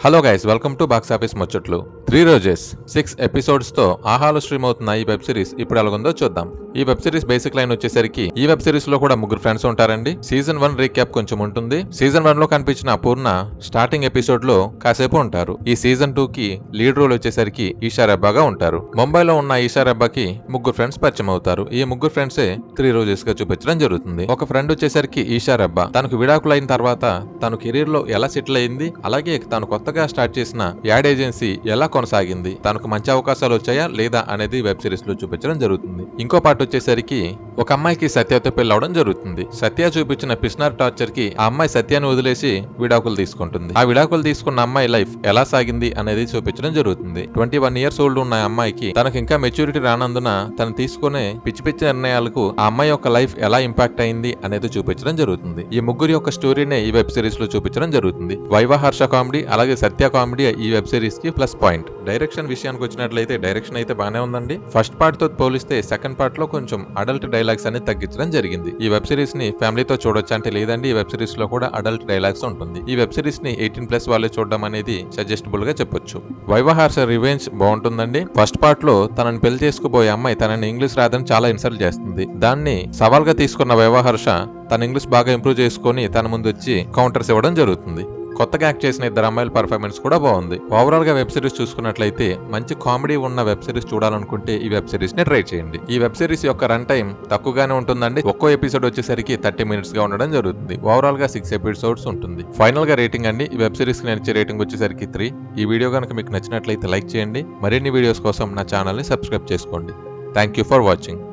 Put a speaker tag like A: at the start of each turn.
A: Hello guys, welcome to box office ముచ్చట్లు. 3 roses 6 episodes తో ఆహాలో స్ట్రీమ్ అవుతున్న ఈ వెబ్ సిరీస్ ఇప్పుడు ఎలాగుందో చూద్దాం. ఈ వెబ్ సిరీస్ బేసిక్ లైన్ వచ్చేసరికి ఈ వెబ్ సిరీస్ లో కూడా ముగ్గురు ఫ్రెండ్స్ ఉంటారండి. సీజన్ 1 రీక్యాప్ కొంచెం ఉంటుంది. సీజన్ 1 లో కనిపించిన అపూర్ణ స్టార్టింగ్ ఎపిసోడ్ లో కాసేపు ఉంటారు. ఈ సీజన్ 2 కి లీడ్ రోల్ వచ్చేసరికి ఈషా రెబ్బాగా ఉంటారు. ముంబైలో ఉన్న ఈషా రెబ్బాకి ముగ్గురు ఫ్రెండ్స్ పరిచయం అవుతారు. ఈ ముగ్గురు ఫ్రెండ్సే 3 రోజెస్ గా చూపించడం జరుగుతుంది. ఒక ఫ్రెండ్ వచ్చేసరికి ఈషా రెబ్బా తనకు విడాకులు అయిన తర్వాత తను కెరీర్ లో ఎలా సెటిల్ అయింది, అలాగే తను కొత్తగా స్టార్ట్ చేసిన యాడ్ ఏజెన్సీ ఎలా కొనసాగింది, తనకు మంచి అవకాశాలు వచ్చాయా లేదా అనేది వెబ్ సిరీస్ లో చూపించడం జరుగుతుంది. ఇంకో పార్ట్ వచ్చేసరికి ఒక అమ్మాయికి సత్యతో పెళ్లి అవడం జరుగుతుంది. సత్య చూపించిన పిస్నర్ టార్చర్ కి ఆ అమ్మాయి సత్యాన్ని వదిలేసి విడాకులు తీసుకుంటుంది. ఆ విడాకులు తీసుకున్న అమ్మాయి లైఫ్ ఎలా సాగింది అనేది చూపించడం జరుగుతుంది. 21 years ఓల్డ్ ఉన్న అమ్మాయికి తనకు ఇంకా మెచ్యూరిటీ రానందున తను తీసుకునే పిచ్చి పిచ్చి నిర్ణయాలకు ఆ అమ్మాయి యొక్క లైఫ్ ఎలా ఇంపాక్ట్ అయింది అనేది చూపించడం జరుగుతుంది. ఈ ముగ్గురు యొక్క స్టోరీనే ఈ వెబ్ సిరీస్ లో చూపించడం జరుగుతుంది. వైవా హర్ష కామెడీ అలాగే సత్య కామెడీ ఈ వెబ్ సిరీస్ కి ప్లస్ పాయింట్. డైరెక్షన్ విషయానికి వచ్చినట్లయితే డైరెక్షన్ అయితే బానే ఉందండి. ఫస్ట్ పార్ట్ తో పోలిస్తే సెకండ్ పార్ట్ లో కొంచెం అడల్ట్ డైలాగ్స్ అనేది తగ్గించడం జరిగింది. ఈ వెబ్ సిరీస్ ని ఫ్యామిలీతో చూడొచ్చు అంటే లేదండి, ఈ వెబ్ సిరీస్ లో కూడా అడల్ట్ డైలాగ్స్ ఉంటుంది. ఈ వెబ్ సిరీస్ ని 18+ వాళ్ళే చూడడం అనేది సజెస్టబుల్ గా చెప్పొచ్చు. వైవా హర్ష రివెంజ్ బాగుంటుందండి. ఫస్ట్ పార్ట్ లో తనని పెళ్లి చేసుకోబోయే అమ్మాయి తనని ఇంగ్లీష్ రాదని చాలా ఇన్సల్ట్ చేస్తుంది. దాన్ని సవాల్ గా తీసుకున్న వైవా హర్ష తన ఇంగ్లీష్ బాగా ఇంప్రూవ్ చేసుకుని తన ముందు వచ్చి కౌంటర్స్ ఇవ్వడం జరుగుతుంది. కొత్తగా యాక్ట్ చేసిన ఇద్దరు అమ్మాయిల పర్ఫార్మెన్స్ కూడా బాగుంది. ఓవరాల్ గా వెబ్ సిరీస్ చూసుకున్నట్లయితే మంచి కామెడీ ఉన్న వెబ్ సిరీస్ చూడాలనుకుంటే ఈ వెబ్ సిరీస్ ని ట్రై చేయండి. ఈ వెబ్ సిరీస్ యొక్క రన్ టైం తక్కువగానే ఉంటుందండి. ఒక్కో ఎపిసోడ్ వచ్చేసరికి 30 minutes గా ఉండడం జరుగుతుంది. ఓవరాల్ గా 6 episodes ఉంటుంది. ఫైనల్ గా రేటింగ్ అండి, ఈ వెబ్ సిరీస్ కి నచ్చే రేటింగ్ వచ్చేసరికి 3. ఈ వీడియో కనుక మీకు నచ్చినట్లయితే లైక్ చేయండి. మరిన్ని వీడియోస్ కోసం నా ఛానల్ ని సబ్స్క్రైబ్ చేసుకోండి. Thank you for watching.